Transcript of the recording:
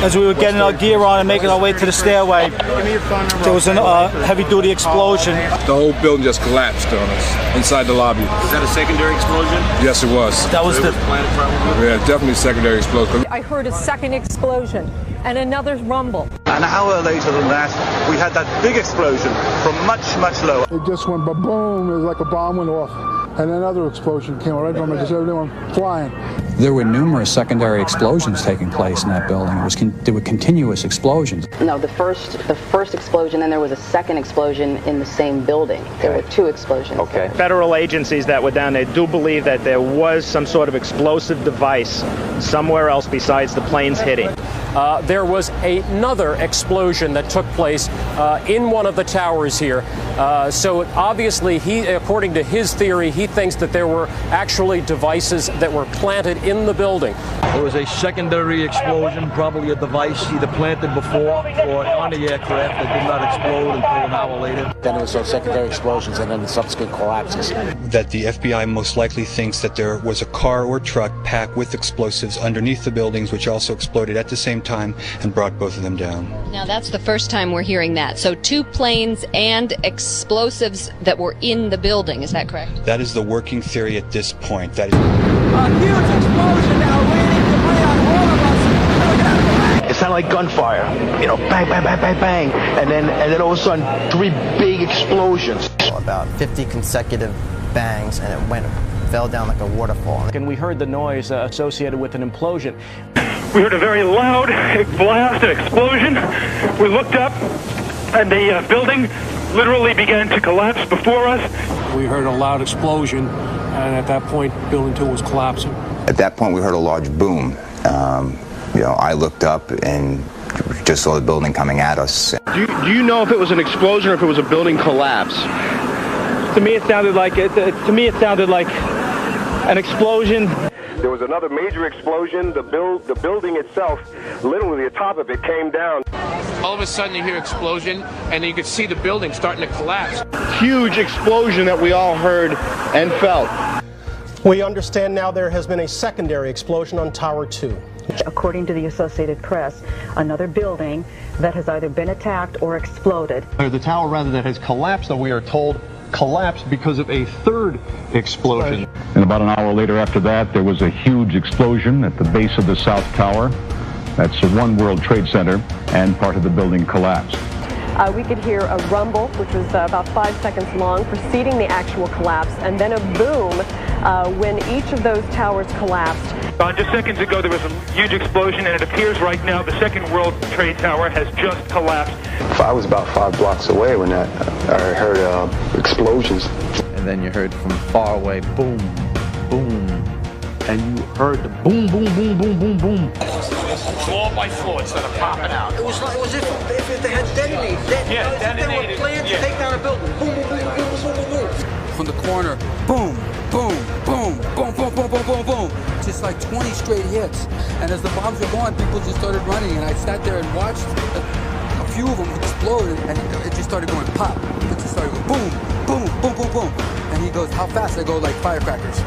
As we were getting our gear on and making our way to the stairway, there was a heavy-duty explosion. The whole building just collapsed on us inside the lobby. Was that a secondary explosion? Yes, it was. That was the planet, probably. Yeah, definitely secondary explosion. I heard a second explosion and another rumble. An hour later than that, we had that big explosion from much lower. It just went ba-boom, it was like a bomb went off. And another explosion came right from it, just everyone flying. There were numerous secondary explosions taking place in that building. There were continuous explosions. No, the first explosion, and there was a second explosion in the same building. There were two explosions. Okay. Federal agencies that were down there do believe that there was some sort of explosive device somewhere else besides the planes hitting. There was another explosion that took place in one of the towers here. So obviously, according to his theory, he thinks that there were actually devices that were planted in the building. There was a secondary explosion, probably a device either planted before or on the aircraft that did not explode until an hour later. Then there was those secondary explosions and then the subsequent collapses. That the FBI most likely thinks that there was a car or truck packed with explosives underneath the buildings, which also exploded at the same time and brought both of them down. Now that's the first time we're hearing that. So 2 planes and explosives that were in the building, is that correct? That is the working theory at this point. That is a huge explosion now waiting to play on all of us. It sounded like gunfire, bang, bang, bang, bang, bang, and then all of a sudden 3 big explosions. About 50 consecutive bangs, and it fell down like a waterfall. And we heard the noise associated with an implosion. We heard a very loud blast, an explosion. We looked up, and the building literally began to collapse before us. We heard a loud explosion, and at that point, Building 2 was collapsing. At that point, we heard a large boom. I looked up and just saw the building coming at us. Do you know if it was an explosion or if it was a building collapse? To me, it sounded like an explosion. There was another major explosion. The building itself, literally the top of it, came down. All of a sudden you hear explosion, and you could see the building starting to collapse. Huge explosion that we all heard and felt. We understand now there has been a secondary explosion on Tower 2. According to the Associated Press, another building that has either been attacked or exploded. The tower, rather, that has collapsed, though we are told, collapsed because of a third explosion. And about an hour later after that, there was a huge explosion at the base of the South Tower. That's One World Trade Center, and part of the building collapsed. We could hear a rumble, which was about 5 seconds long, preceding the actual collapse, and then a boom when each of those towers collapsed. Just seconds ago, there was a huge explosion, and it appears right now the Second World Trade Tower has just collapsed. I was about 5 blocks away when I heard explosions. And then you heard from far away, boom, boom. And you heard the boom, boom, boom, boom, boom, boom. Floor by floor, it started popping out. It was as if they had detonated. They were planned to take down a building. Boom, boom, boom, boom, boom, boom, boom. From the corner, boom, boom, boom, boom, boom, boom, boom, boom, boom. Just like 20 straight hits. And as the bombs were going, people just started running. And I sat there and watched a few of them explode. And it just started going pop. It just started going boom, boom, boom, boom, boom. And he goes, how fast? I go, like firecrackers.